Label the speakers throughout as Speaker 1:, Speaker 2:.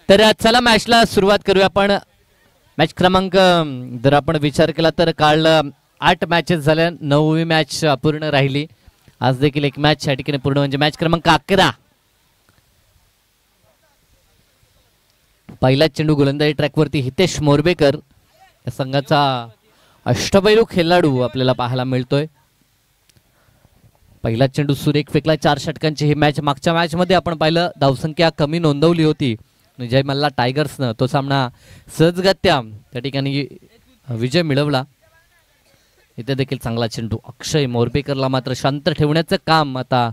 Speaker 1: तर चला मॅचला सुरुवात करूया आपण. मॅच क्रमांक जर आपण विचार केला तर काल 8 मॅचेस झाल्या, 9वी मॅच अपूर्ण राहिली. आज देखील एक मॅच या ठिकाणी पूर्ण, म्हणजे मॅच क्रमांक 11. पहिला चेंडू गोलंदाजी ट्रॅकवरती हितेश मोरबेकर या संघाचा अष्टपैलू खेळाडू आपल्याला पाहायला मिळतोय. पहिला चेंडू सुरेख फेकला. 4 षटकांची ही मॅच. मागच्या मॅच मध्ये आपण पाहिलं धावसंख्या कमी नोंदवली होती जय मल्ला टायगर्सनं. तो सामना सहजगत्या त्या ठिकाणी विजय मिळवला. इथे देखील चांगला चेंडू अक्षय मोरबेकरला मात्र शांत ठेवण्याचं काम आता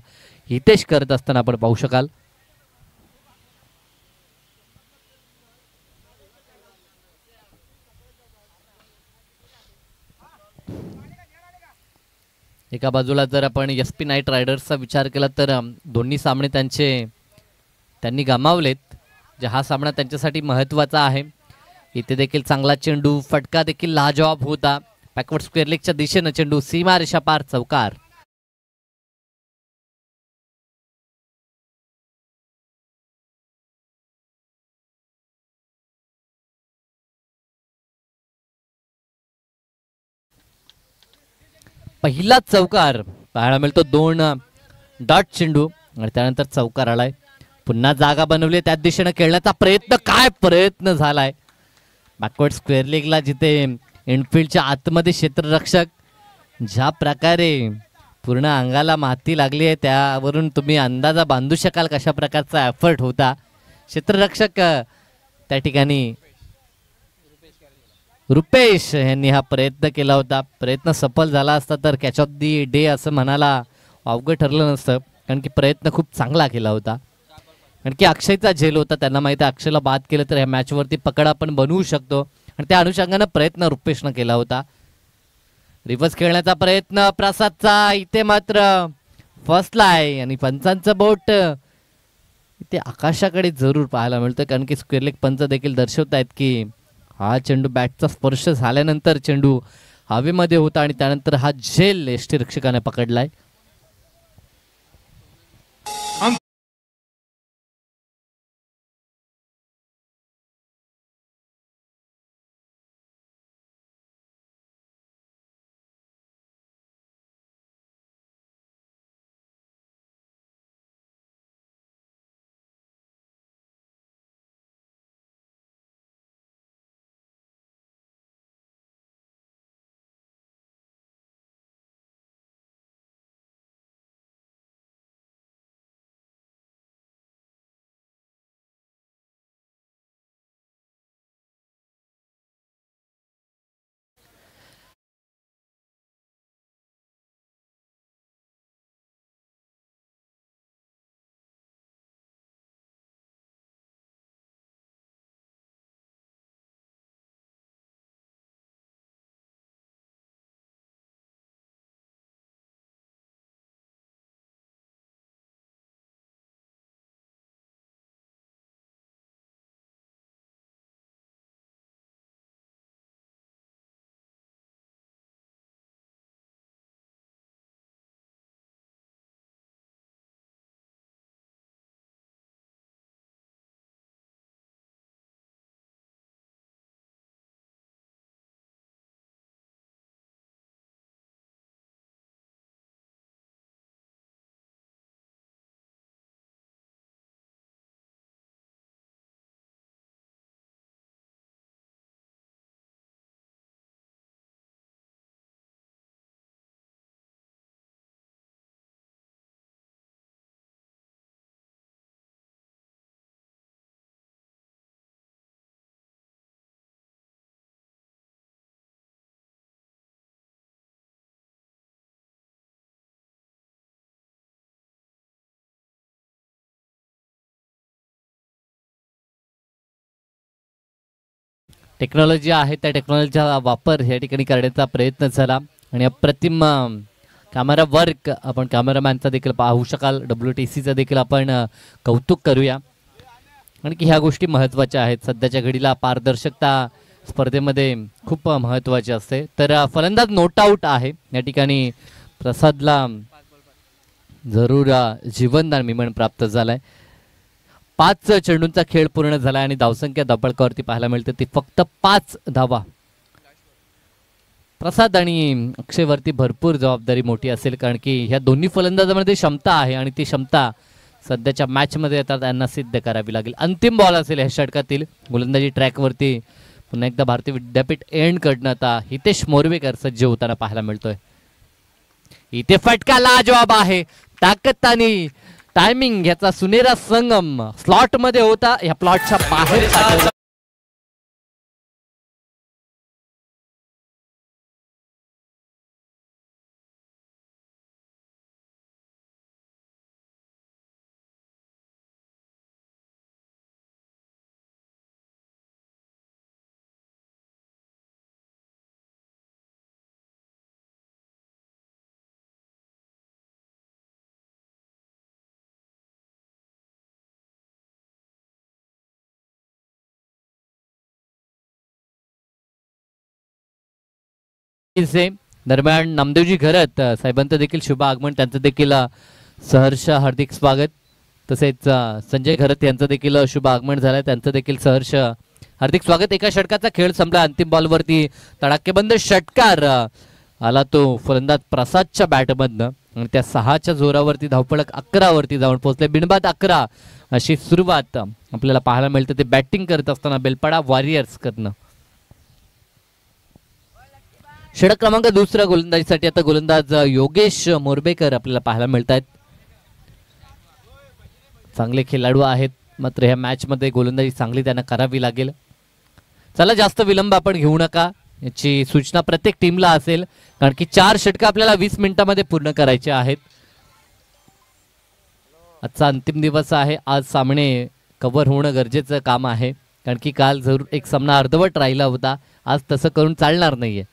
Speaker 1: हितेश करत असताना आपण पाहू शकाल. एका बाजूला जर आपण SP नाईट रायडर्सचा विचार केला तर दोन्ही सामने त्यांनी गमावलेत. जे हा सामना त्यांच्यासाठी महत्त्वाचा आहे. इथे देखील चांगला चेंडू, फटका देखील लाजवाब होता. बॅकवर्ड स्क्वेअर लेगच्या दिशेनं चेंडू सीमा रेषा पार, चौकार. पहिला चौकार पाहायला मिळतो. 2 डॉट चेंडू आणि त्यानंतर चौकार आलाय. पुन्हा जागा बनवली, त्याच दिशेनं खेळण्याचा प्रयत्न. काय प्रयत्न झालाय. बॅकवर्ड स्क्वेअर लेगला जिथे इनफिल्डच्या आतमध्ये क्षेत्ररक्षक ज्या प्रकारे पूर्ण अंगाला माती लागली आहे त्यावरून तुम्ही अंदाजा बांधू शकाल कशा प्रकारचा एफर्ट होता. क्षेत्ररक्षक त्या ठिकाणी रुपेश यांनी हा प्रयत्न केला होता. प्रयत्न सफल झाला असता तर कॅच ऑफ दी डे असं म्हणायला अवघड ठरलं नसतं, कारण की प्रयत्न खूप चांगला केला होता. कारण की अक्षयचा झेल होता. त्यांना माहिती आहे अक्षयला बाद केलं तर ह्या मॅचवरती पकड आपण बनवू शकतो आणि त्या अनुषंगानं प्रयत्न रुपेशनं केला होता. रिव्हर्स खेळण्याचा प्रयत्न प्रसादचा इथे मात्र फसलाय आणि पंचांचं बोट इथे आकाशाकडे जरूर पाहायला मिळतं, कारण की स्क्वेअर लेग पंच देखील दर्शवत आहेत की हा चेंडू बॅटचा स्पर्श झाल्यानंतर चेंडू हवेमध्ये होता आणि त्यानंतर हा झेल यष्टीरक्षकाने पकडलाय. टेक्नॉलॉजी आहे त्या टेक्नॉलॉजीचा वापर या ठिकाणी करण्याचा प्रयत्न झाला आणि अप्रतिम कॅमेरा वर्क आपण कॅमेरामॅनचा देखील पाहू शकाल. WTCचं देखील आपण कौतुक करूया, कारण की ह्या गोष्टी महत्त्वाच्या आहेत. सध्याच्या घडीला पारदर्शकता स्पर्धेमध्ये खूप महत्त्वाची असते. तर फलंदाज नोट आऊट आहे या ठिकाणी. प्रसादला जरूर जीवनदान मिमण प्राप्त झालाय. 5 चेंडूंचा खेळ पूर्ण झाला आणि धावसंख्या धपळकावरती पाहायला मिळते ती फक्त 5 धावा. प्रसाद आणि अक्षयवरती भरपूर जबाबदारी मोठी असेल, कारण की ह्या दोन्ही फलंदाजांमध्ये क्षमता आहे आणि ती क्षमता सध्याच्या मॅचमध्ये आता त्यांना सिद्ध करावी लागेल. अंतिम बॉल असेल ह्या षटकातील. गोलंदाजी ट्रॅकवरती पुन्हा एकदा भारतीय विद्यापीठ एंड कडनं आता हितेश मोरवेकर सज्ज होताना पाहायला मिळतोय. इथे फटका लाजवाब आहे. ताकद आणि टायमिंग याचा सुनेरा संगम स्लॉट मध्ये होता. या प्लॉटच्या बाहेर दरम्यान नामदेवजी घरत साहेबांचं देखील शुभ आगमन, त्यांचं देखील सहर्ष हार्दिक स्वागत. तसेच संजय घरत यांचं देखील शुभ आगमन झालंय, त्यांचं देखील सहर्ष हार्दिक स्वागत. एका षटकाचा खेळ संपला. अंतिम बॉलवरती तडाखेबंद षटकार आला तो फलंदाज प्रसादच्या बॅटमधनं आणि त्या 6च्या जोरावरती धावपळक 11 वरती जाऊन पोहोचले. बिनबाद 11 अशी सुरुवात आपल्याला पाहायला मिळते ते बॅटिंग करत असताना बेलपाडा वॉरियर्स कडनं. षटक क्रमांक दुसरा गोलंदाजीसाठी आता गोलंदाज योगेश मोरबेकर आपल्याला पाहायला मिळत आहेत. चांगले खेळाडू आहेत, मात्र ह्या मॅच मध्ये गोलंदाजी चांगली त्यांना करावी लागेल. चला जास्त विलंब आपण घेऊ नका, याची सूचना प्रत्येक टीमला असेल, कारण की 4 षटक आपल्याला 20 मिनिटांमध्ये पूर्ण करायचे आहेत. आजचा अंतिम दिवस आहे. आज सामने कव्हर होणं गरजेचं काम आहे, कारण की काल जरूर एक सामना अर्धवट राहिला होता. आज तसं करून चालणार नाहीये.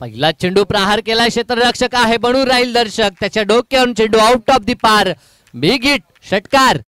Speaker 1: पहिला चेंडू प्रहार केला. क्षेत्ररक्षक आहे, बनून राहील दर्शक. त्याच्या डोक्यावरून चेंडू आउट ऑफ दी पार. बिग हिट, षटकार.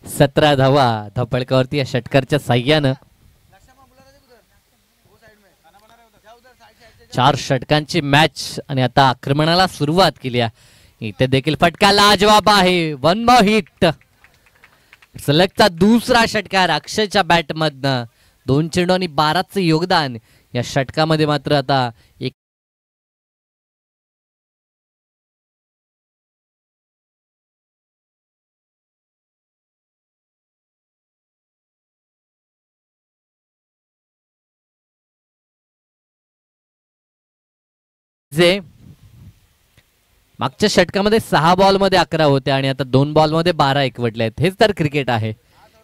Speaker 1: सतरा धावा धपळकावरती या षटकारच्या साह्यानं. 4 षटकांची मॅच आणि आता आक्रमणाला सुरुवात केली आहे. इथे देखील फटका लाजवाब आहे. 1 बॉल हिट. सलगचा दुसरा षटकार अक्षयच्या बॅटमधनं. 2 चेंडू आणि 12चं योगदान या षटकामध्ये. मात्र आता एक मागच्या षटकामध्ये 6 बॉलमध्ये 11 होते आणि आता 2 बॉलमध्ये 12 एकवटले आहेत. हेच तर क्रिकेट आहे.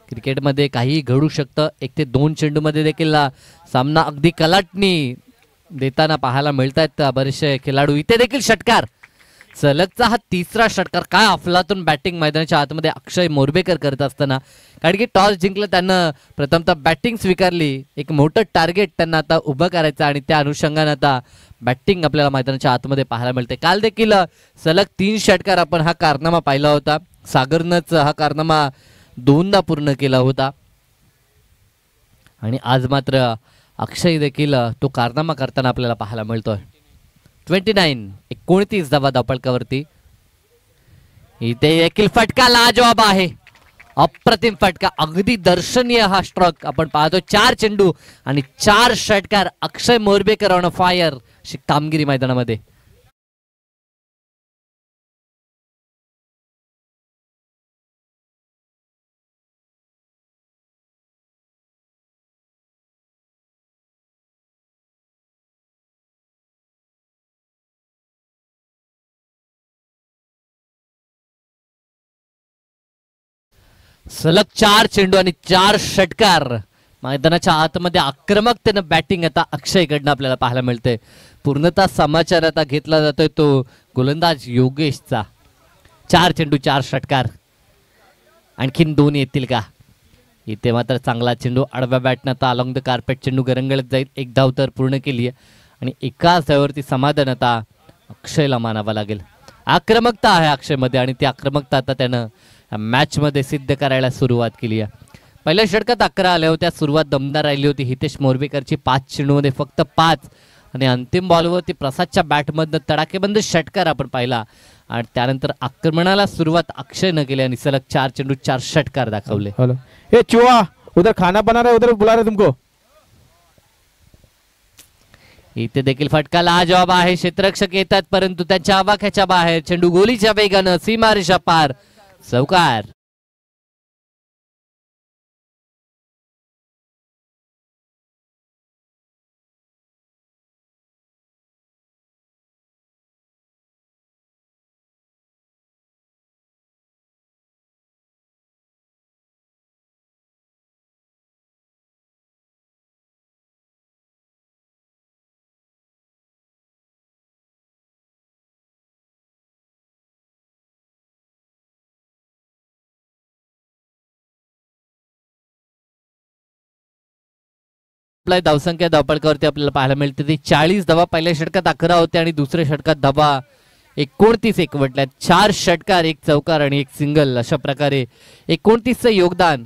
Speaker 1: क्रिकेटमध्ये काही घडू शकतं. 1 ते 2 चेंडूमध्ये देखील सामना अगदी कलाटणी देताना पाहायला मिळत आहेत बरेचसे खेळाडू. इथे देखील षटकार. सलगचा हा तिसरा षटकार. काय अफलातून बॅटिंग मैदानाच्या आतमध्ये अक्षय मोरबेकर करत असताना, कारण की टॉस जिंकलं त्यानं प्रथमतः बॅटिंग स्वीकारली. एक मोठं टार्गेट त्यांना आता उभं करायचं आणि त्या अनुषंगाने आता बॅटिंग आपल्याला मैदानाच्या आतमध्ये पाहायला मिळते. काल देखील सलग 3 षटकार आपण हा कारनामा पाहिला होता. सागरनंच हा कारनामा 2दा पूर्ण केला होता आणि आज मात्र अक्षय देखील तो कारनामा करताना आपल्याला पाहायला मिळतोय. 29 धावा धावपळकावरती. इथे देखील फटका लाजवाब आहे. अप्रतिम फटका, अगदी दर्शनीय हा स्ट्रोक आपण पाहतो. 4 चेंडू आणि 4 षटकार. अक्षय मोरबेकर ऑन फायर कामगिरी मैदानामध्ये. सलग 4 चेंडू आणि 4 षटकार. मैदानाच्या आतमध्ये आक्रमकतेनं बॅटिंग आता अक्षयकडनं आपल्याला पाहायला मिळते. पूर्णतः समाचार आता घेतला जातोय तो गोलंदाज योगेशचा. 4 चेंडू 4 षटकार. आणखीन 2 येतील का? इथे मात्र चांगला चेंडू आडव्या बॅटनं आता अलॉंग द कार्पेट चेंडू गरंगळत जाईल. एक धाव तर पूर्ण केली आहे आणि एकाच धावावरती समाधान आता अक्षयला मानावं लागेल. आक्रमकता आहे अक्षयमध्ये आणि ती आक्रमकता आता त्यानं मॅच मध्ये सिद्ध करायला सुरुवात केली आहे. पहिल्या षटकात 11 आल्या होत्या. सुरुवात दमदार राहिली होती हितेश मोरबेकरची. 5 चेंडूमध्ये फक्त 5 आणि अंतिम बॉलवरती प्रसादच्या बॅटमधनं तडाखेबंद षटकार आपण पाहिला आणि त्यानंतर आक्रमणाला सुरुवात अक्षयनं केली आणि सलग 4 चेंडू 4 षटकार दाखवले.
Speaker 2: ए चुहा उधर खाना बना रहा है, उधर बुला रहे तुमको.
Speaker 1: इथे देखील फटका लाजवाब आहे. क्षेत्ररक्षक येतात परंतु त्यांच्या आवाक्याच्या बाहेर. चेंडू गोलीच्या वेगानं सीमारेषा पार. चौकार. धावसंख्या धावपळकावरती आपल्याला पाहायला मिळते ती 40 धावा. पहिल्या षटकात 11 होते आणि दुसऱ्या षटकात धावा 29 एकवटल्यात. 4 षटकार 1 चौकार आणि 1 सिंगल अशा प्रकारे 29चं योगदान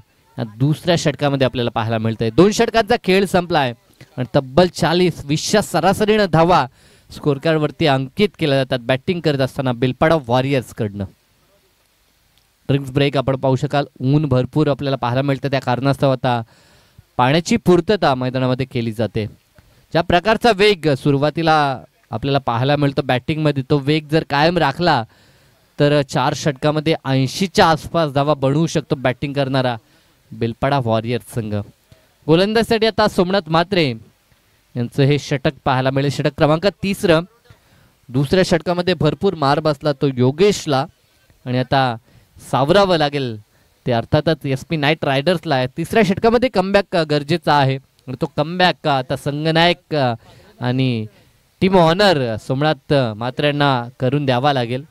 Speaker 1: दुसऱ्या षटकामध्ये आपल्याला पाहायला मिळतंय. 2 षटकांचा खेळ संपलाय आणि तब्बल 40 20च्या सरासरीनं धावा स्कोर कार्ड वरती अंकित केल्या जातात बॅटिंग करत असताना बेलपाडा वॉरियर्स कडनं. ड्रिंक्स ब्रेक आपण पाहू शकाल. ऊन भरपूर आपल्याला पाहायला मिळतं. त्या कारणास्तव आता पाण्याची पूर्तता मैदानामध्ये केली जाते. ज्या प्रकारचा वेग सुरुवातीला आपल्याला पाहायला मिळतो बॅटिंगमध्ये तो वेग जर कायम राखला तर 4 षटकामध्ये 80च्या आसपास धावा बनवू शकतो बॅटिंग करणारा बेलपाडा वॉरियर्स संघ. गोलंदाजीसाठी आता सोमनाथ म्हात्रे यांचं हे षटक पाहायला मिळेल. षटक क्रमांक 30. दुसऱ्या षटकामध्ये भरपूर मार बसला तो योगेशला आणि आता सावरावं लागेल ते अर्थातच SP नाईट रायडर्सला आहे. तिसऱ्या षटकामध्ये कमबॅक गरजेचा आहे आणि तो कमबॅक आता संघनायक आणि टीम ऑनर सोमनाथ म्हात्रेंना करून द्यावा लागेल.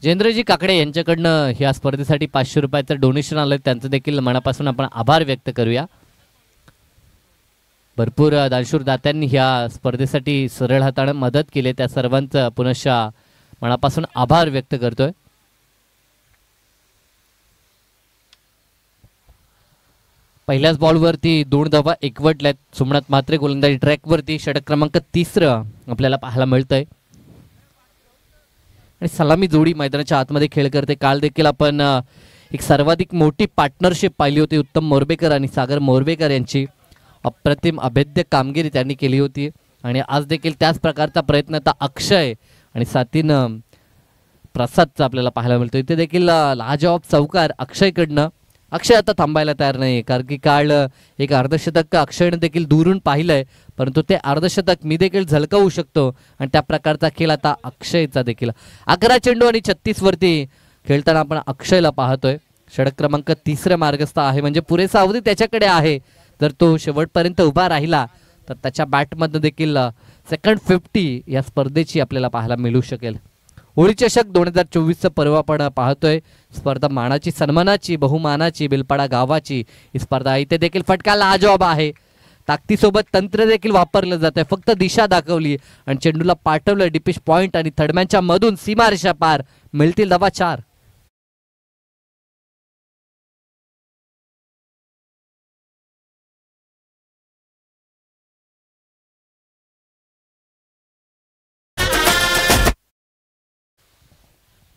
Speaker 1: जयेंद्रजी काकडे यांच्याकडनं ह्या स्पर्धेसाठी 500 रुपयाचं डोनेशन आलं. त्यांचं देखील मनापासून आपण आभार व्यक्त करूया. भरपूर दानशूर दात्यांनी ह्या स्पर्धेसाठी सरळ हाताने मदत केली. त्या सर्वांचं पुनश्च मनापासून आभार व्यक्त करतोय. पहिल्याच बॉलवरती 2 धावा एकवटल्यात. सोमनाथ म्हात्रे गोलंदाजी ट्रॅकवरती. षटक क्रमांक 30 आपल्याला पाहायला मिळतंय आणि सलामी जोडी मैदानाच्या आतमध्ये खेळ करते. काल देखील आपण एक सर्वाधिक मोठी पार्टनरशिप पाहिली होती. उत्तम मोरबेकर आणि सागर मोरबेकर यांची अप्रतिम अभेद्य कामगिरी त्यांनी केली होती आणि आज देखील त्याच प्रकारचा प्रयत्न आता अक्षय आणि साथीनं प्रसादचा आपल्याला पाहायला मिळतो. इथे देखील लाजवाब चौकार अक्षयकडनं. अक्षय आता थांबायला तयार नाही कारण की काल एक अर्धशतक अक्षयनं देखील दूरून पाहिलंय परंतु ते अर्धशतक मी देखील झलकावू शकतो आणि त्या प्रकारचा खेळ आता अक्षयचा देखील. 11 चेंडू आणि 36 वरती खेळताना आपण अक्षयला पाहतोय. षटक क्रमांक 30 मार्गस्थ आहे म्हणजे पुरेसा अवधी त्याच्याकडे आहे. जर तो शेवटपर्यंत उभा राहिला तर त्याच्या बॅटमधनं देखील सेकंड 50 या स्पर्धेची आपल्याला पाहायला मिळू शकेल. होळी चषक 2024चं पर्व आपण पाहतोय. स्पर्धा मानाची सन्मानाची बहुमानाची बेलपाडा गावाची ही स्पर्धा. इथे देखील फटका लाजवाब आहे. ताकदीसोबत तंत्र देखील वापरलं जात आहे. फक्त दिशा दाखवली आणि चेंडूला पाठवलं डिपिश पॉइंट आणि थडम्यांच्या मधून सीमारेषा पार. मिळतील धावा 4.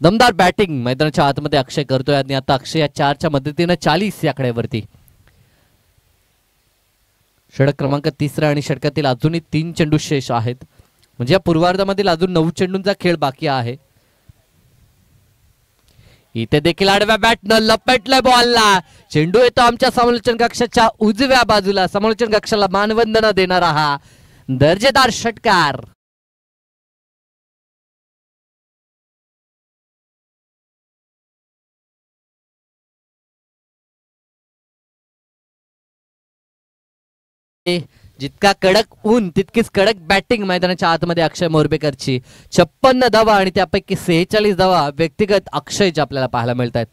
Speaker 1: दमदार बॅटिंग मैदानाच्या आतमध्ये अक्षय करतोय आणि आता अक्षय या 4च्या मदतीने 40 या आकड्यावरती. षटक क्रमांक 30 आणि षटकातील अजूनही 3 चेंडू शेष आहेत म्हणजे या पूर्वार्धामधील अजून 9 चेंडूंचा खेळ बाकी आहे. इथे देखील आडव्या बॅटनं लपेटलाय बॉलला. चेंडू येतो आमच्या समालोचन कक्षाच्या उजव्या बाजूला. समालोचन कक्षाला मानवंदना देणारा हा दर्जेदार षटकार. जितका कडक ऊन तितकीच कडक बॅटिंग मैदानाच्या आतमध्ये अक्षय मोरबेकरची 56 धावा आणि त्यापैकी 46 धावा व्यक्तिगत अक्षयच्या आपल्याला पाहायला मिळत आहेत.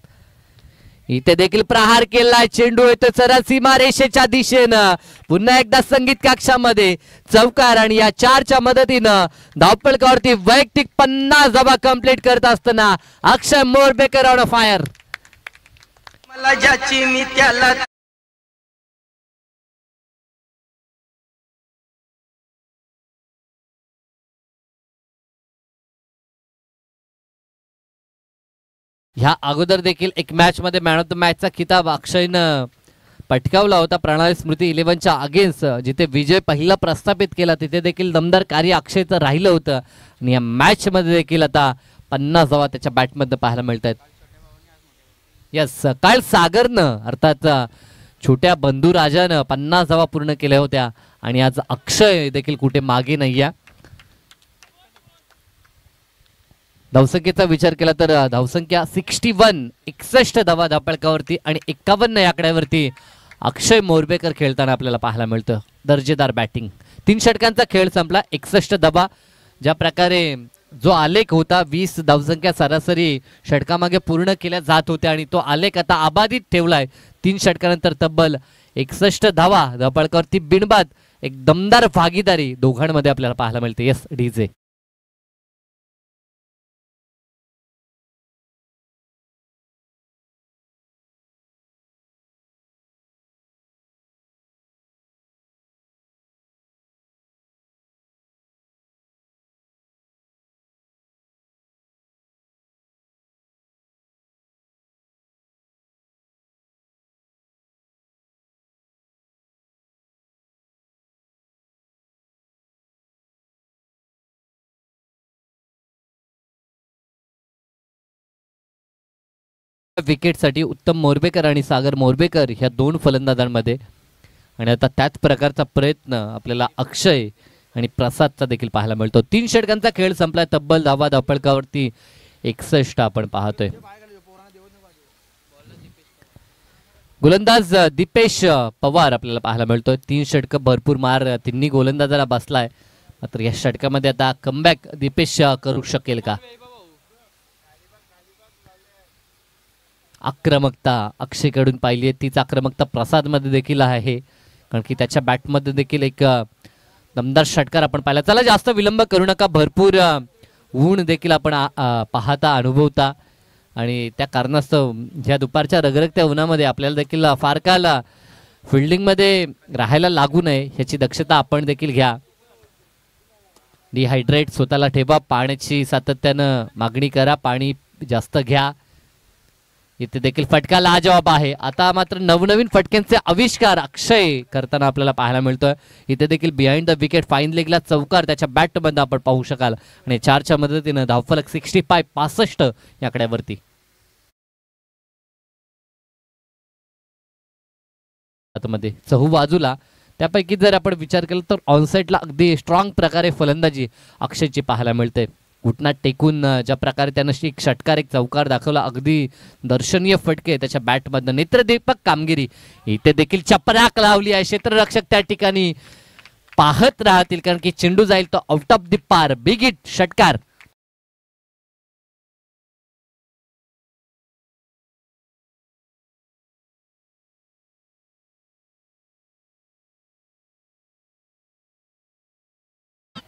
Speaker 1: इथे देखील प्रहार केलाय, चेंडू येतो सरळ सीमारेषेच्या दिशेनं, पुन्हा एकदा संगीत कक्षामध्ये चौकार आणि या 4च्या मदतीनं धावपळकावरती वैयक्तिक 50 धावा कंप्लीट करत असताना अक्षय मोरबेकर ऑन फायर.
Speaker 3: मला ज्याची मी त्याला
Speaker 1: ह्या अगोदर देखील एक मॅच मध्ये मॅन ऑफ द मॅचचा खिताब अक्षयनं पटकावला होता प्रणाली स्मृती 11च्या अगेन्स्ट, जिथे विजय पहिला प्रस्थापित केला तिथे देखील दमदार कार्य अक्षयचं राहिलं होतं आणि या मॅच मध्ये देखील आता 50 धावा त्याच्या बॅटमध्ये पाहायला मिळत आहेत. यस, काल सागरनं अर्थात छोट्या बंधू राजानं 50 धावा पूर्ण केल्या होत्या आणि आज अक्षय देखील कुठे मागे नाहीये. धावसंख्येचा विचार केला तर धावसंख्या 61 धावा धावपळकावरती आणि 51 या आकड्यावरती अक्षय मोरबेकर खेळताना आपल्याला पाहायला मिळतं. दर्जेदार बॅटिंग, 3 षटकांचा खेळ संपला, 61 धावा. ज्या प्रकारे जो आलेख होता 20 धावसंख्या सरासरी षटकामागे पूर्ण केल्या जात होत्या आणि तो आलेख आता अबाधित ठेवलाय. 3 षटकानंतर तब्बल 61 धावा धावपळकावरती बिनबाद एक दमदार भागीदारी दोघांमध्ये आपल्याला पाहायला मिळते. यस डीजे, विकेटसाठी उत्तम मोरबेकर आणि सागर मोरबेकर ह्या 2 फलंदाजांमध्ये आणि आता त्याच प्रकारचा प्रयत्न आपल्याला अक्षय आणि प्रसादचा देखील पाहायला मिळतो. 3 षटकांचा खेळ संपलाय, तब्बल धावा धावपळकावरती 61 आपण पाहतोय. गोलंदाज दीपेश पवार आपल्याला पाहायला मिळतोय. 3 षटक भरपूर मार तिन्ही गोलंदाजाला बसलाय, मात्र या षटकामध्ये आता कमबॅक दीपेश करू शकेल का? आक्रमकता अक्षयकडून पाहिली आहे, तीच आक्रमकता प्रसादमध्ये देखील आहे, कारण की त्याच्या बॅटमध्ये देखील एक दमदार षटकार आपण पाहिला. चला जास्त विलंब करू नका, भरपूर ऊन देखील आपण पाहता अनुभवता आणि त्या कारणास्तव ह्या दुपारच्या रगरगत्या उन्हामध्ये आपल्याला देखील फार काल फिल्डिंगमध्ये राहायला लागू नये ह्याची दक्षता आपण देखील घ्या. डिहायड्रेट स्वतःला ठेवा, पाण्याची सातत्यानं मागणी करा, पाणी जास्त घ्या. इथे देखील फटका लाजवाब आहे. आता मात्र नवनवीन फटक्यांचे आविष्कार अक्षय करताना आपल्याला पाहायला मिळतोय. इथे देखील बिहाइंड द विकेट फाईन लेगला चौकार त्याच्या बॅटमध्ये आपण पाहू शकाल आणि 4च्या मदतीनं धावफलक 65 या आकड्यावरती. मध्ये चहू बाजूला त्यापैकी जर आपण विचार केला तर ऑनसाइडला अगदी स्ट्रॉंग प्रकारे फलंदाजी अक्षयची पाहायला मिळते. घुटना टेकून ज्या प्रकारे त्यानं एक षटकार एक चौकार दाखवला, अगदी दर्शनीय फटके त्याच्या बॅटमधनं. नेत्रदीपक कामगिरी इथे देखील चपराक लावली आहे. क्षेत्ररक्षक त्या ठिकाणी पाहत राहतील, कारण की चेंडू जाईल तो आउट ऑफ द पार. बिग हिट षटकार.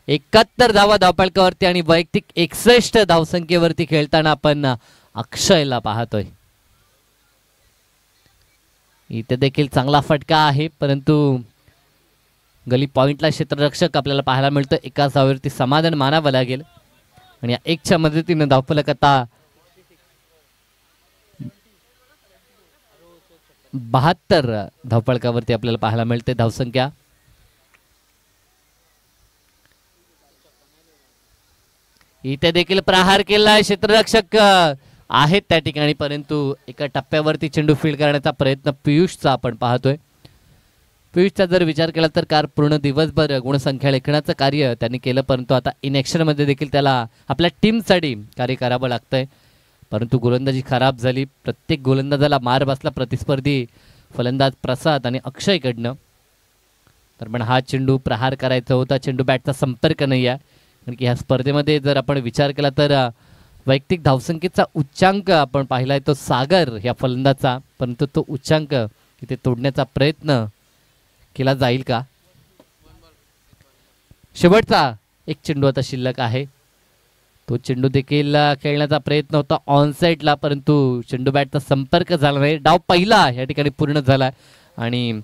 Speaker 1: एकाहत्तर धावा धावपळकावरती आणि वैयक्तिक 61 धावसंख्येवरती खेळताना आपण अक्षयला पाहतोय. इथे देखील चांगला फटका आहे, परंतु गली पॉइंटला क्षेत्ररक्षक आपल्याला पाहायला मिळतो. एकाच धावेवरती समाधान मानावं लागेल आणि या 1च्या मदतीनं धावफलक आता 72 धावपळकावरती आपल्याला पाहायला मिळते धावसंख्या. इथे देखील प्रहार केलाय, क्षेत्ररक्षक आहेत त्या ठिकाणी, परंतु एका टप्प्यावरती चेंडू फील्ड करण्याचा प्रयत्न पियुषचा आपण पाहतोय. पियुषचा जर विचार केला तर कार पूर्ण दिवसभर गुणसंख्या लेखनाचं कार्य त्यांनी केलं, परंतु आता इनॅक्शन मध्ये देखील त्याला आपल्या टीमसाठी कार्य करावं लागतंय. परंतु गोलंदाजी खराब झाली, प्रत्येक गोलंदाजाला मार बसला प्रतिस्पर्धी फलंदाज प्रसाद आणि अक्षयकडनं. पण हा चेंडू प्रहार करायचा होता, चेंडू बॅटचा संपर्क नाही आहे. कारण की ह्या स्पर्धेमध्ये जर आपण विचार केला तर वैयक्तिक धावसंख्येचा उच्चांक आपण पाहिला आहे तो सागर या फलंदाचा, परंतु तो उच्चांक तिथे तोडण्याचा प्रयत्न केला जाईल का? शेवटचा एक चेंडू आता शिल्लक आहे, तो चेंडू देखील खेळण्याचा प्रयत्न होता ऑन साईडला, परंतु चेंडू बॅटचा संपर्क झाला नाही. डाव पहिला या ठिकाणी पूर्ण झाला आणि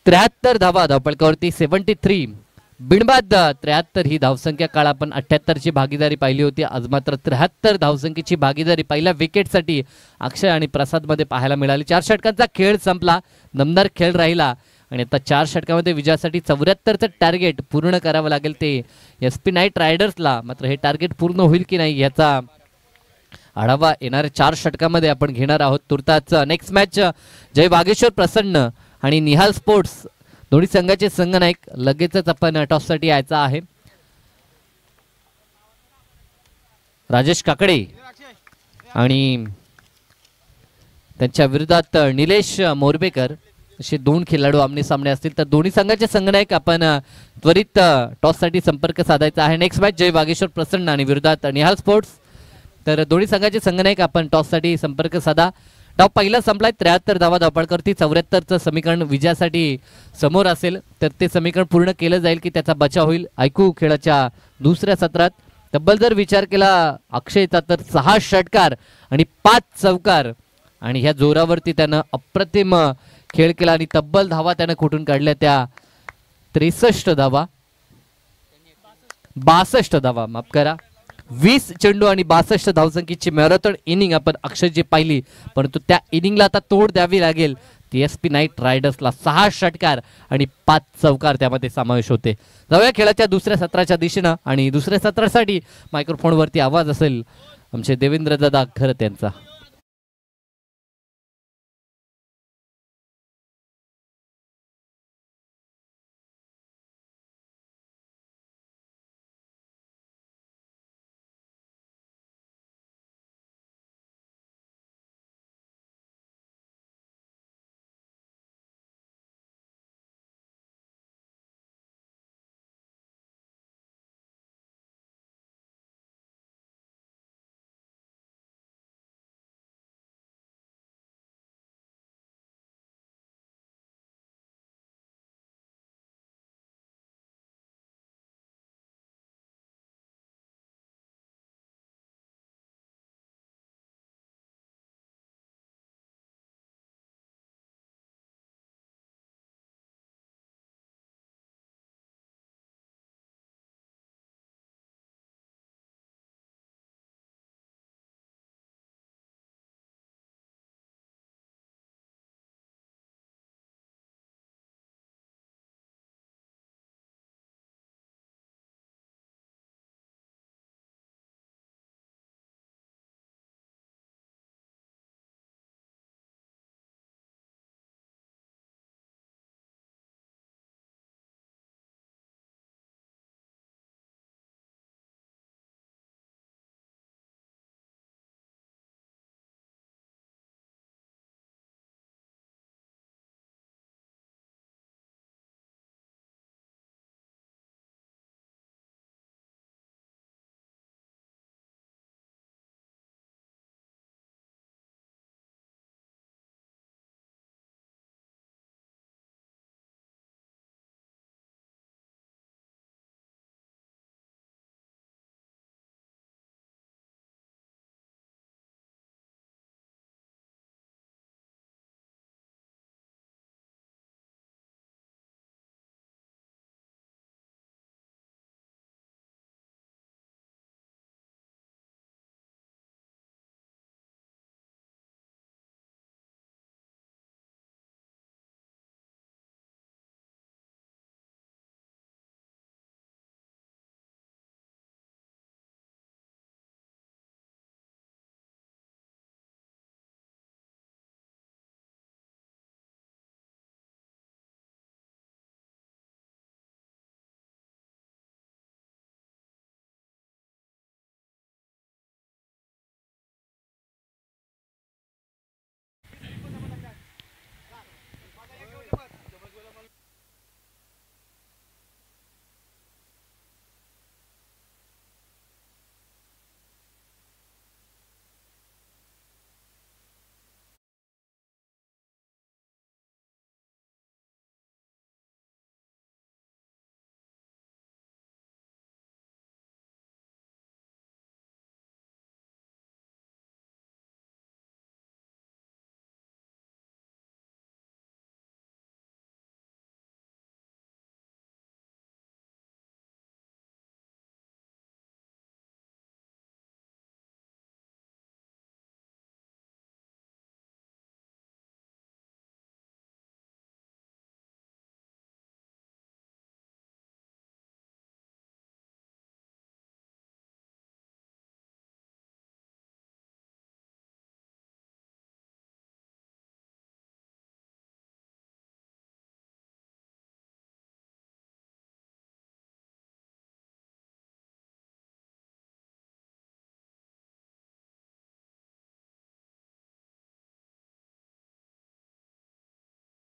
Speaker 1: 73 धावा धावपळकावरती 73. बिनबाद 73 ही धावसंख्या काळ आपण 78 ची भागीदारी पाहिली होती. आज मात्र 73 धावसंख्येची भागीदारी पहिल्या विकेटसाठी अक्षय आणि प्रसाद मध्ये पाहायला मिळाली. 4 षटकांचा खेळ संपला, दमदार खेळ राहिला आणि आता 4 षटकामध्ये विजयासाठी 74चं टार्गेट पूर्ण करावं लागेल ते SP नाईट रायडर्सला. मात्र हे टार्गेट पूर्ण होईल की नाही याचा आढावा येणाऱ्या 4 षटकामध्ये आपण घेणार आहोत. तुर्ताच नेक्स्ट मॅच जय वागेश्वर प्रसन्न आणि निहाल स्पोर्ट्स दोन्ही संघाचे संघनायक लगेचच आपण टॉससाठी यायचा आहे. राजेश काकडे आणि त्यांच्या विरोधात निलेश मोरबेकर असे 2 खेळाडू आमने सामने असतील. तर दोन्ही संघाचे संघनायक आपण त्वरित टॉससाठी संपर्क साधायचा आहे. नेक्स्ट मॅच जय वागेश्वर प्रसन्न आणि विरोधात निहाल स्पोर्ट्स. तर दोन्ही संघाचे संघनायक आपण टॉससाठी संपर्क साधा. डाव पहिला संपलाय, 73 धावा धावपळकरती 74चं समीकरण विजयासाठी समोर असेल तर ते समीकरण पूर्ण केलं जाईल की त्याचा बचाव होईल ऐकू खेळाच्या दुसऱ्या सत्रात. तब्बल जर विचार केला अक्षयचा तर 6 षटकार आणि 5 चौकार आणि ह्या जोरावरती त्यानं अप्रतिम खेळ केला आणि तब्बल धावा त्यानं कुठून काढल्या त्या 63 धावा 62 धावा माफ करा 20 चेंडू आणि 62 धावसंख्येची मॅरेथॉन इनिंग आपण अक्षयची पाहिली. परंतु त्या इनिंगला आता तोड द्यावी लागेल ती SP नाईट रायडर्सला. 6 षटकार आणि 5 चौकार त्यामध्ये समावेश होते. जाऊया खेळाच्या दुसऱ्या सत्राच्या दिशेनं आणि दुसऱ्या सत्रासाठी मायक्रोफोनवरती आवाज असेल आमचे देवेंद्र दादा खरत यांचा.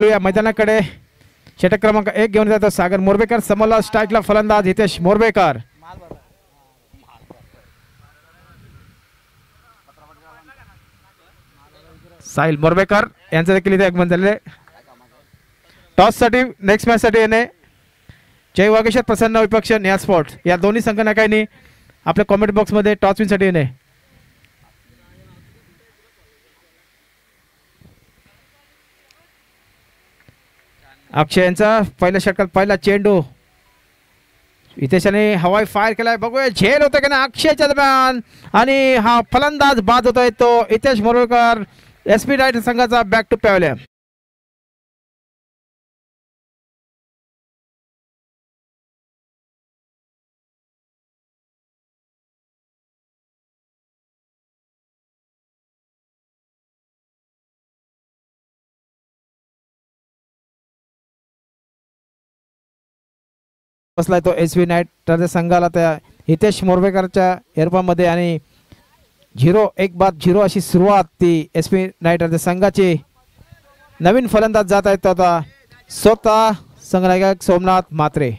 Speaker 2: या मैदानाकडे षटक क्रमांक 1 घेऊन जातो सागर मोरबेकर. समोरला स्ट्राईकला फलंदाज हितेश मोरबेकर. साहिल मोरबेकर यांचं देखील इथे आगमन झालेले. टॉस साठी नेक्स्ट मॅच साठी येणे जय वागेश्वर प्रसन्न विपक्ष निया स्पोर्ट्स या दोन्ही संघटनांनी आपल्या कॉमेंट बॉक्स मध्ये टॉस विन साठी येणे. अक्षय यांचा पहिल्या षटकात पहिला चेंडू हितेशाने हवाई फायर केलाय. बघूया झेल होतं की ना अक्षयच्या दरम्यान आणि हा फलंदाज बाद होतोय तो हितेश मोरबेकर. एसपी राईट संघाचा बॅक टू पॅव्हलियन. बसलाय तो एसबी नाईट संघाला त्या हितेश मोरबेकरच्या एअरपामध्ये आणि 0-1 अशी सुरुवात ती एसबी नाईट संघाची. नवीन फलंदाज जात आहेत आता स्वतः संघनायक सोमनाथ म्हात्रे.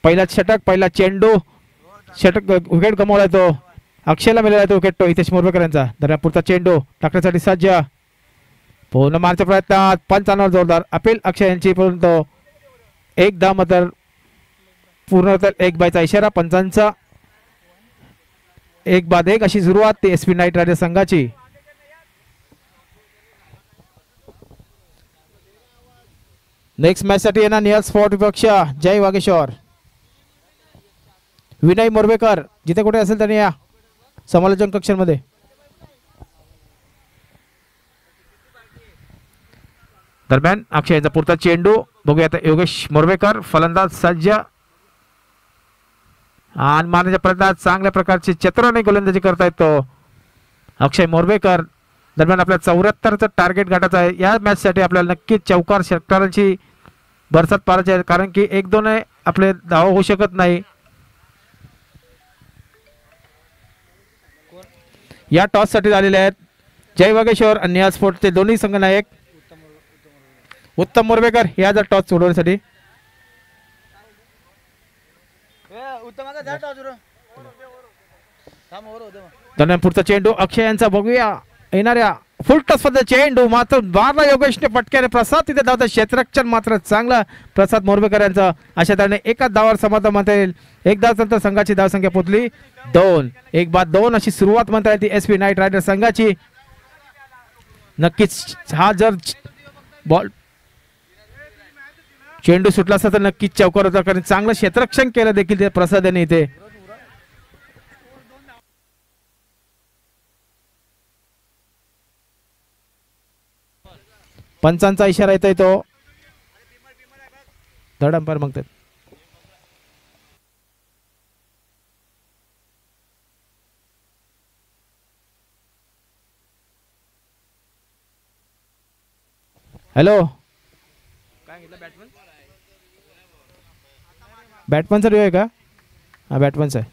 Speaker 2: पहिला षटक पहिला चेंडू षटक विकेट गमावला तो अक्षयला मिळाला तो विकेट तो हितेश मोरबेकर यांचा. दरम्यान पुढचा चेंडू टाकण्यासाठी सज्ज पूर्ण मारच्या प्रयत्नात पंचांवर जोरदार अपील अक्षय यांची परंतु एक धाव मात्र पूर्ण 1/चा इशारा पंचांचा. 1-1 अशी सुरुवात ती एसपी नाईट रायडर्स संघाची. नेक्स्ट मॅच साठी येणार निहाल स्पोर्ट विपक्ष जय वागेश्वर. विनय मोरबेकर जिथे कुठे असेल त्यांनी या समालोचन कक्षामध्ये. दरम्यान अक्षय यांचा पुरता चेंडू बघूया आता योगेश मोरबेकर फलंदाज सज्ज आणि मारण्याच्या प्रयत्नात चांगल्या प्रकारची चतुराने गोलंदाजी करता येतो अक्षय मोरबेकर. दरम्यान आपल्या 74चं टार्गेट गाठायचं आहे. या मॅच साठी आपल्याला नक्कीच चौकार षटकारांची बरसात पाडायची आहे कारण की 1-2 आपले धाव होऊ शकत नाही. या टॉस साठी झालेले आहेत जय वागेश्वर आणि निहाल स्पोर्टचे दोन्ही संघनायक उत्तम मोरबेकर या जर टॉस सोडवण्यासाठी. दरम्यान पुढचा चेंडू अक्षय यांचा बघूया येणाऱ्या फुल टॉस मध्ये चेंडू मात्र बारला योगेशने पटक्याने प्रसाद तिथे धावता क्षेत्ररक्षण मात्र चांगला प्रसाद मोरबेकर यांचा. अशा तऱ्हेने एकाच धावावर समाधान म्हणता येईल. एक धावानंतर संघाची धावसंख्या पोहोचली 2. 1-2 अशी सुरुवात म्हणता येईल ती एसपी नाईट रायडर्स संघाची. नक्कीच हा जर बॉल चेंडू सुटला असता तर नक्कीच चौकार होता कारण चांगलं क्षेत्ररक्षण केलं देखील ते प्रसाद यांनी इथे. पंचांचा इशारा येतोय तो थर्ड अंपायर मागतात. हॅलो बॅटमनचा रिव्ह्यू आहे का? हा बॅटमनचा आहे.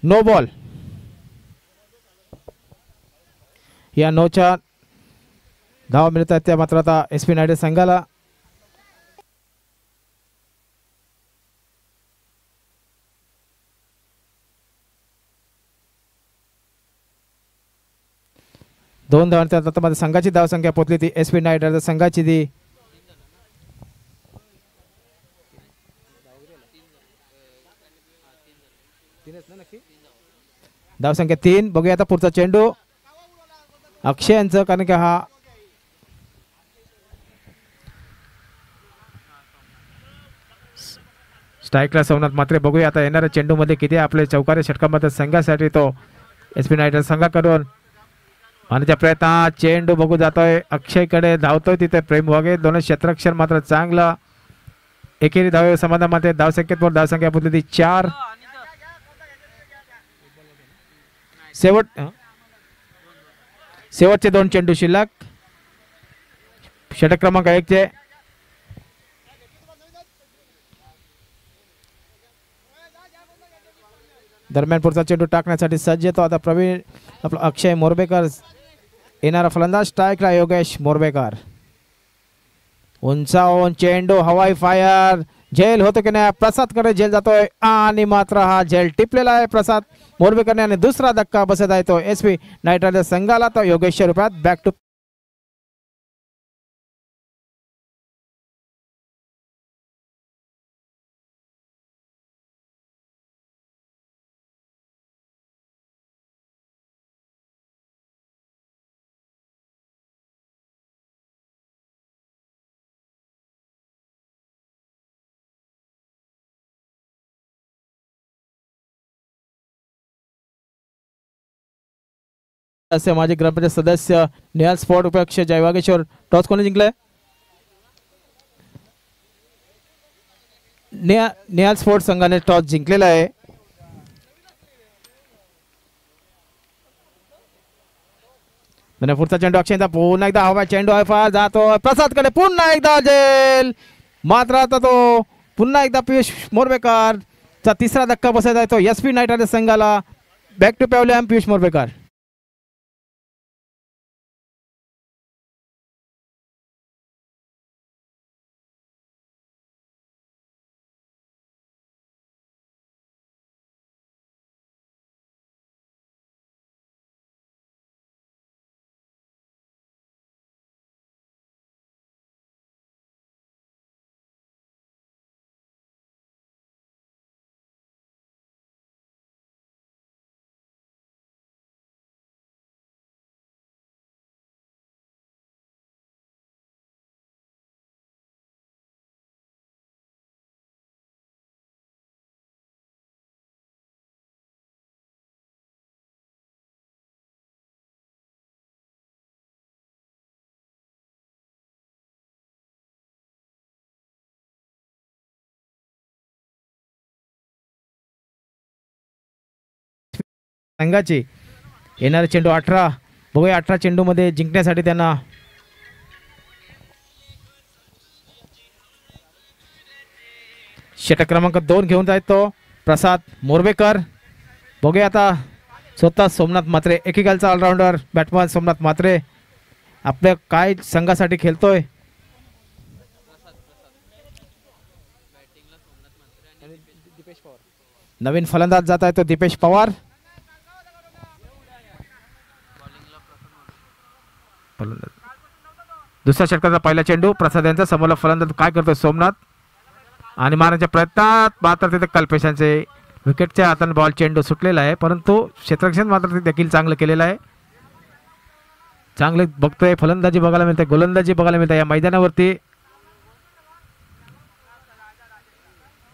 Speaker 2: No ball. या नोच्या धावा मिळत आहेत त्या मात्र आता एसपी नायडे संघाला. दोन धावांच्या आता संघाची धावसंख्या पोहोचली ती एसपी नायडे संघाची ती धावसंख्या 3. बघूया आता पुढचा चेंडू अक्षय यांचं, कारण की हा स्ट्राईकला सोमनाथ मात्रे. बघूया आता येणाऱ्या चेंडू मध्ये किती आपले चौकारी षटकामध्ये संघासाठी तो एसपी नायडर संघाकडून मारण्याचा प्रयत्न. चेंडू बघू जातोय अक्षयकडे, धावतोय तिथे प्रेम वागे. दोन क्षेत्ररक्षण मात्र चांगला. एकेरी धावे समाधानामध्ये धावसंख्येत धावसंख्या पोहोचली ती 4. शेवटचे 2 चेंडू शिल्लक. षटक क्रमांक 1 चे दरम्यान पुढचा चेंडू टाकण्यासाठी सज्ज येतो आता प्रवीण आपला अक्षय मोरबेकर. येणारा फलंदाज स्ट्राईकला योगेश मोरबेकर. उंचावून चेंडू हवाई फायर. झेल होतो की नाही, प्रसाद कडे झेल जातोय आणि मात्र हा झेल टिपलेला आहे प्रसाद मोरबेकरने आणि दुसरा धक्का बसत आहे तो एसपी नाईट रायडर्स संघाला. तो योगेशच्या रूपात बॅक टू माजी ग्रामपंचायत सदस्य निहाल स्पोर्ट उपाध्यक्ष जयवागेश्वर. टॉस कोणी जिंकलाय? निहाल स्पोर्ट संघाने टॉस जिंकलेला आहे. पुढचा चेंडू अक्षयचा पुन्हा एकदा हवा चेंडू आहे जातो प्रसाद कडे. पुन्हा एकदा जेल मात्र आता तो पुन्हा एकदा पियुष मोरबेकर चा तिसरा धक्का बसत आहे तो एसपी नाईट रायडर्स संघाला. Back to pavilion Piyush Morbekar. संघाची येणारे चेंडू 18. बघूया 18 चेंडू मध्ये जिंकण्यासाठी त्यांना षटक क्रमांक 2 घेऊन जात तो प्रसाद मोरबेकर. बघूया आता स्वतः सोमनाथ मात्रे एकेकालचा ऑलराऊंडर बॅट्समन सोमनाथ मात्रे आपल्या काय संघासाठी खेळतोय. नवीन फलंदाज जात आहे तो दीपेश पवार. दुसऱ्या षटकाचा पहिला चेंडू प्रसाद यांचा समोरला फलंदाज काय करतोय सोमनाथ आणि मारण्याच्या प्रयत्नात मात्र तिथे कल्पेशांचे विकेटच्या हाताने बॉल चेंडू सुटलेला आहे, परंतु क्षेत्ररक्षण मात्र देखील चांगलं केलेलं आहे. चांगले बघतोय फलंदाजी बघायला मिळते, गोलंदाजी बघायला मिळते या मैदानावरती.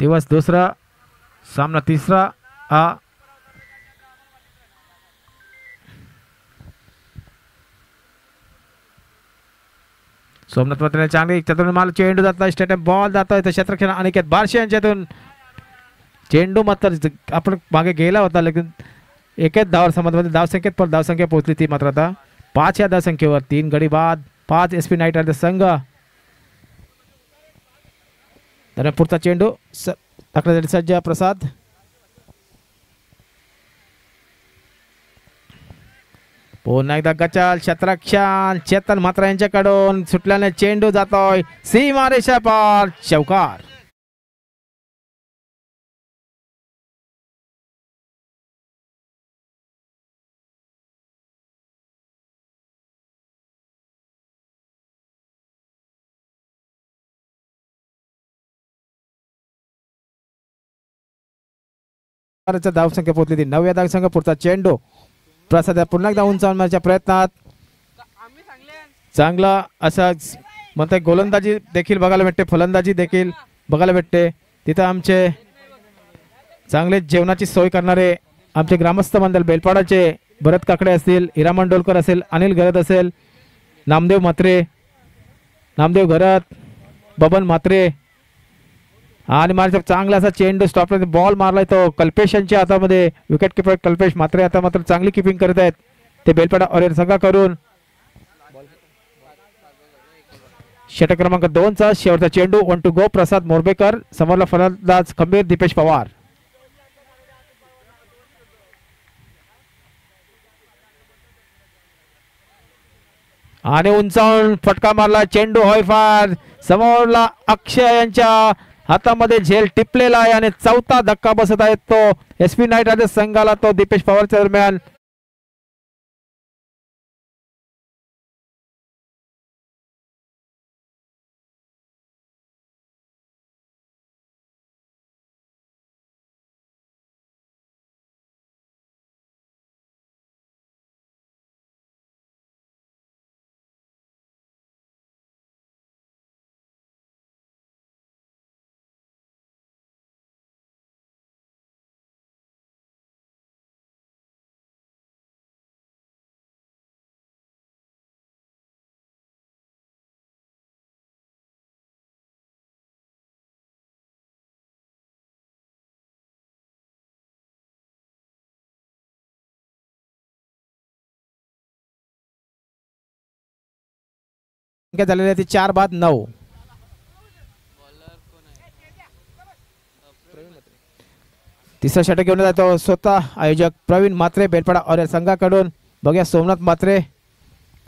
Speaker 2: दिवस दुसरा सामना तिसरा हा सोमनाथ मात्र चांगली त्यातून माल चेंडू जातोय स्टेटम बॉल जातोय तर क्षेत्ररक्षण अनिकेत बारशे यांच्यातून चेंडू मात्र आपण मागे गेला होता, लेकिन एकच धाव संबंधामध्ये धावसंख्येत पण धावसंख्या पोहोचली ती मात्र आता 5 या धावसंख्येवर 3 गडी बाद 5 SP नाईट रायडर्स संघ. तर पुढचा चेंडू टाकण्यासाठी सज्ज प्रसाद पुन्हा एकदा गचाल क्षेत्ररक्षण चेतन मात्रा यांच्याकडून सुटल्याने चेंडू जातोय सीमारेषा पार चौकार. धावसंख्या पोहोचली ती 9 या धावसंख्या. पुढचा चेंडू प्रसाद पुन्हा एकदा उंचावून मारण्याच्या प्रयत्नात चांगला असा म्हणताय गोलंदाजी देखील बघायला भेटते, फलंदाजी देखील बघायला भेटते. तिथं आमचे चांगले जेवणाची सोय करणारे आमचे ग्रामस्थ मंडळ बेलपाडाचे भरत काकडे असतील, हिरा मंडोलकर असेल, अनिल घरत असेल, नामदेव म्हात्रे, नामदेव घरत, बबन म्हात्रे आणि माझा चांगला असा चेंडू स्टॉप बॉल मारलाय तो कल्पेश यांच्या हातामध्ये. विकेट किपर कल्पेश म्हात्रे आता मात्र चांगली किपिंग करत आहेत ते बेलपाडा ऑरेंज संघा करून. षटक क्रमांक 2 चा शेवटचा चेंडू 1 टू गो प्रसाद मोरबेकर समोरला फलंदाज खंबीर दीपेश पवार. आणि उंचावून फटका मारला चेंडू होय फार समोरला अक्षय यांच्या हातामध्ये झेल टिपलेला आहे आणि चौथा धक्का बसत आहे तो SP नाईट रायडर्स संघाला तो दीपेश पवारच्या दरम्यान. झालेले ते 4 बाद 9. तिसरा षटक घेऊन जातो स्वतः आयोजक प्रवीण म्हात्रे बेलपाडा ऑरेंज संघाकडून. बघूया सोमनाथ म्हात्रे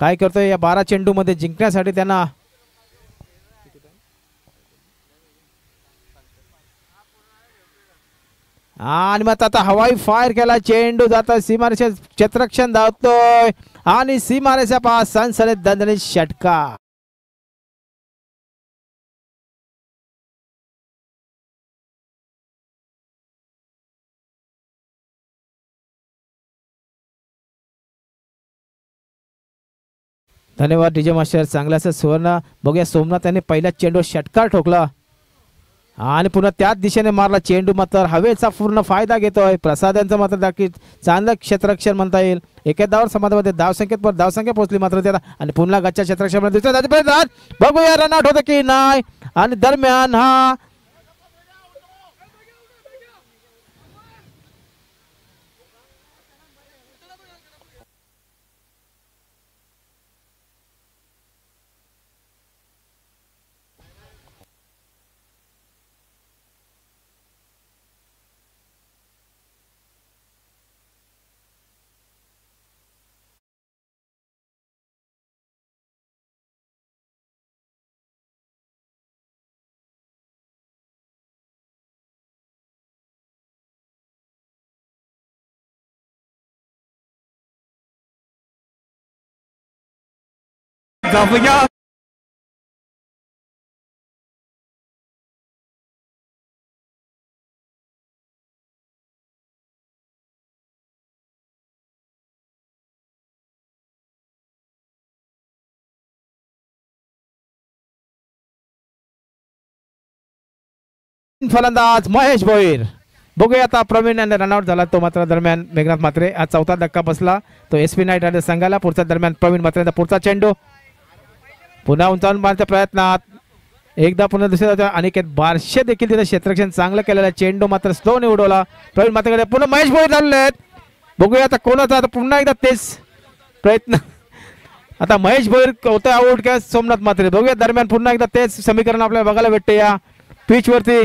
Speaker 2: काय करतोय या 12 चेंडू मध्ये जिंकण्यासाठी त्यांना. आणि मग आता हवाई फायर केला चेंडू जातोय सीमारेषा क्षेत्ररक्षण धावतोय आणि सीमारेषा पास सनसनीत दणदणीत षटका. धन्यवाद डीजे मास्टर चांगल्याचं सुवर्ण. बघूया सोमनाथ यांनी पहिल्या चेंडू षटकार ठोकला आणि पुन्हा त्याच दिशेने मारला चेंडू मात्र हवेचा पूर्ण फायदा घेतोय प्रसाद यांचा मात्र दाखल चांगलं क्षेत्ररक्षण म्हणता येईल. एका धावर समाधामध्ये धावसंख्या पोहोचली मात्र त्याला आणि पुन्हा गच्च्या क्षेत्ररक्षण दुसऱ्या बघूया रनआउट होतं की नाही. आणि दरम्यान हा
Speaker 3: जाऊया
Speaker 2: फलंदाज महेश भोईर. बघूया आता प्रवीण यांनी रनआउट झाला तो मात्र दरम्यान मेघनाथ म्हात्रे. आज चौथा धक्का बसला तो एसपी नाईट रायडर्स संघाला. पुढचा दरम्यान प्रवीण म्हात्रेचा पुढचा चेंडू पुन्हा उंचावून मारण्याच्या प्रयत्नात एकदा पुन्हा दुसऱ्या अनिकेत बारशे देखील तिथे क्षेत्ररक्षण चांगलं केलेलं. चेंडू मात्र स्लोने उडवला प्रवीण म्हात्रेकडे. पुन्हा महेश भोईर झालेले आहेत. बघूया आता कोणाचा आता पुन्हा एकदा तेच प्रयत्न. आता महेश भोईर होतं आउट किंवा सोमनाथ म्हात्रे. बघूया दरम्यान पुन्हा एकदा तेच समीकरण आपल्याला बघायला भेटते या पिच वरती.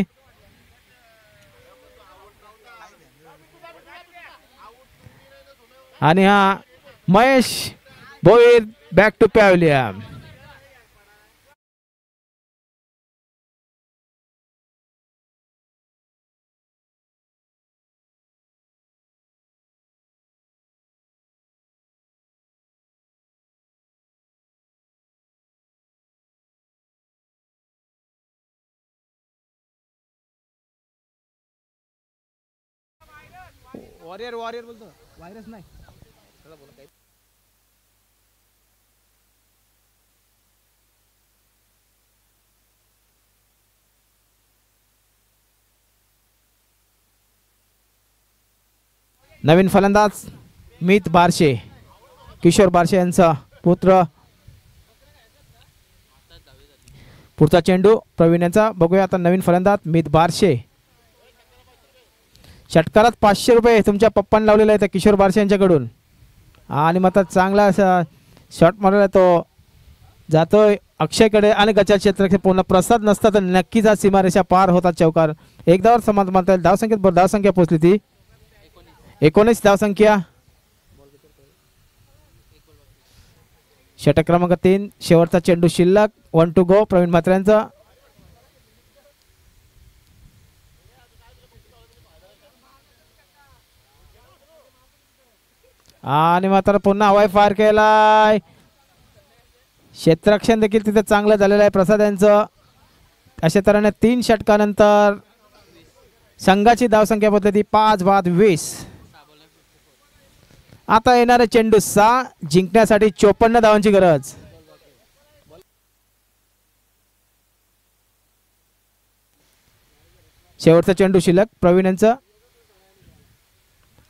Speaker 2: आणि हा Mahesh Bhoir back to pavilion. Warrior warrior बोलतो व्हायरस नाही. नवीन फलंदाज मीत बारशे किशोर बारशे यांचा पुत्र. पुढचा चेंडू प्रवीण यांचा. बघूया आता नवीन फलंदाज मीत बारशे. षटकारात 500 रुपये तुमच्या पप्पांनी लावलेला आहे किशोर बारशे यांच्याकडून. आणि मात्र चांगला असा शॉट मारलेला तो जातोय अक्षयकडे आणि गचा क्षेत्र पूर्ण प्रसाद नसता तर नक्कीच हा सीमारेषा पार होता चौकार. एकदावर समाप्त मारता येईल. धावसंख्येत धावसंख्या पोहोचली ती 19 धावसंख्या. षटक क्रमांक 3 शेवटचा चेंडू शिल्लक. 1 टू गो प्रवीण म्हात्रे यांचा. आणि मात्र पुन्हा हवाई फायर केलाय. क्षेत्ररक्षण देखील तिथे चांगलं झालेलं आहे प्रसाद यांचं. अशा तऱ्हेने 3 षटकानंतर संघाची धावसंख्या पोहोचली ती 5-20. आता येणारे चेंडू 6 जिंकण्यासाठी 54 धावांची गरज. शेवटचा चेंडू शिल्लक प्रवीण यांचं.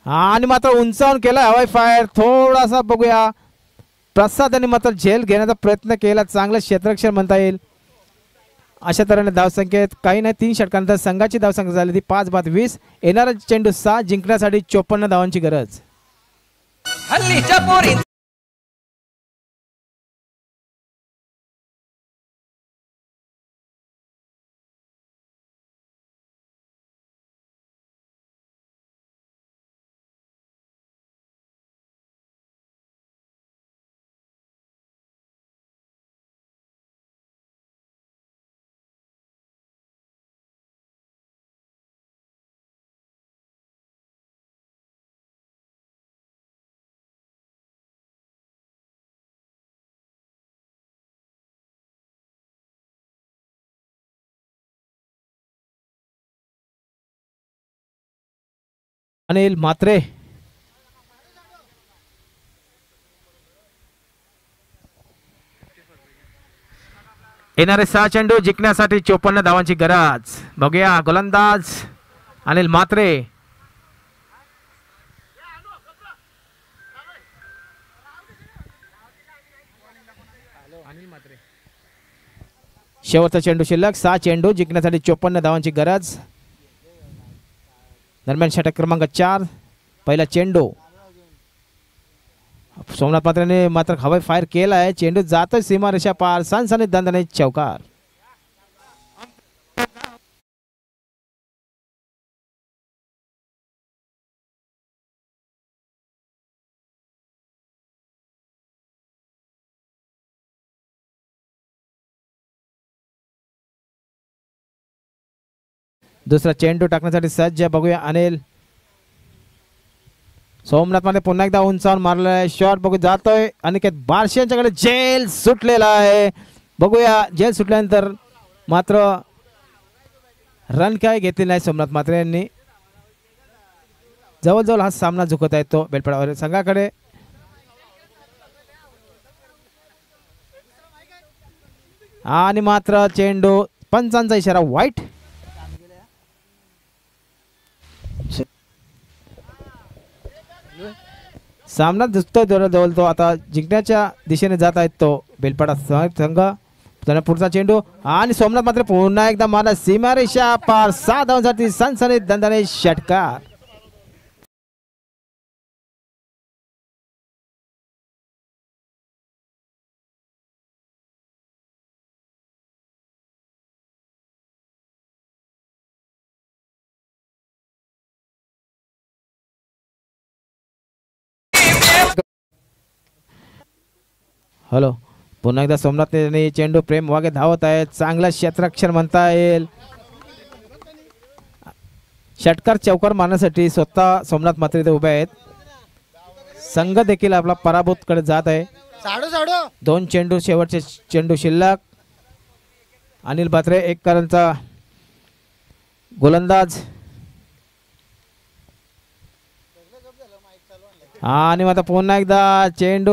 Speaker 2: आणि मात्र उंचावून केला हवाई फायर. थोडासा बघूया प्रसाद यांनी मात्र झेल घेण्याचा प्रयत्न केला. चांगलं क्षेत्ररक्षण म्हणता येईल. अशा तऱ्हेने धावसंख्येत काही नाही 3 षटकानंतर संघाची धावसंख्या झाली ती 5-20. येणारा चेंडू 6 जिंकण्यासाठी 54 धावांची गरज.
Speaker 3: हल्लीच्या पोरी
Speaker 2: अनिल म्हात्रे. येणारे 6 चेंडू जिंकण्यासाठी 54 धावांची गरज. बघूया गोलंदाज अनिल म्हात्रे. शेवटचा चेंडू शिल्लक. 6 चेंडू जिंकण्यासाठी 54 धावांची गरज. दरम्यान षटक क्रमांक 4 पहिला चेंडू सोमनाथ म्हात्रेने मात्र हवाई फायर केला आहे. चेंडू जातोय सीमारेषा पार. सनसनीत दणदणीत चौकार. दुसरा चेंडू टाकण्यासाठी सज्ज. बघूया अनिल. सोमनाथ मध्ये पुन्हा एकदा उंचावून मारलाय शॉट. बघू जातोय अनिकेत बारशे यांच्याकडे. जेल सुटलेला आहे. बघूया जेल सुटल्यानंतर मात्र रन काय घेतली नाही सोमनाथ म्हात्रे यांनी. जवळजवळ हा सामना झुकत आहे तो बेलपडावर संघाकडे. आणि मात्र चेंडू पंचांचा इशारा वाईट. सामना दिसतोय जवळ तो आता जिंकण्याच्या दिशेने जात आहेत तो बेलपाडा संघ. त्याला पुढचा चेंडू आणि सोमनाथ मात्र पुन्हा एकदा मारा सीमारेषा पार 6 धावांसाठी सनसनीत दणदणीत षटकार. हॅलो पुन्हा एकदा सोमनाथ चेंडू प्रेम वागे धावत आहेत. चांगला क्षेत्ररक्षण म्हणता येईल. षटकार चौकार मारण्यासाठी स्वतः सोमनाथ मात्र इथे उभे आहेत. संघ देखील आपला पराभूत कडे जात आहे. 2 चेंडू शेवटचे चेंडू शिल्लक. अनिल बात्रे 1 करांचा गोलंदाज आणि आता पुन्हा एकदा चेंडू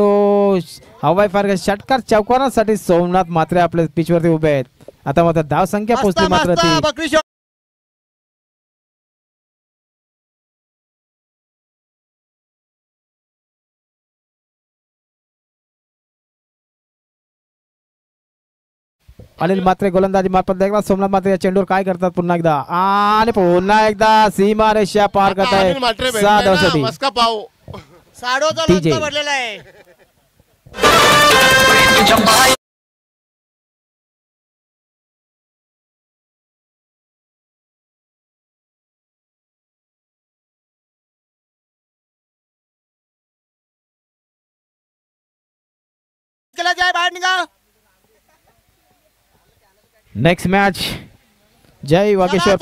Speaker 2: हवाई फार षटकार चौकारासाठी सोमनाथ मात्रे आपल्या पिचवरती उभे आहेत. आता मात्र धाव संख्या पोहोचली मात्र ती अनिल मात्रे गोलंदाजी मार्फत एकदा सोमनाथ मात्रे या चेंडूवर काय करतात पुन्हा एकदा आणि पुन्हा एकदा सीमारेषा पार करत आहे 6 धावांसाठी. नेक्स्ट मॅच जय वागेश्वर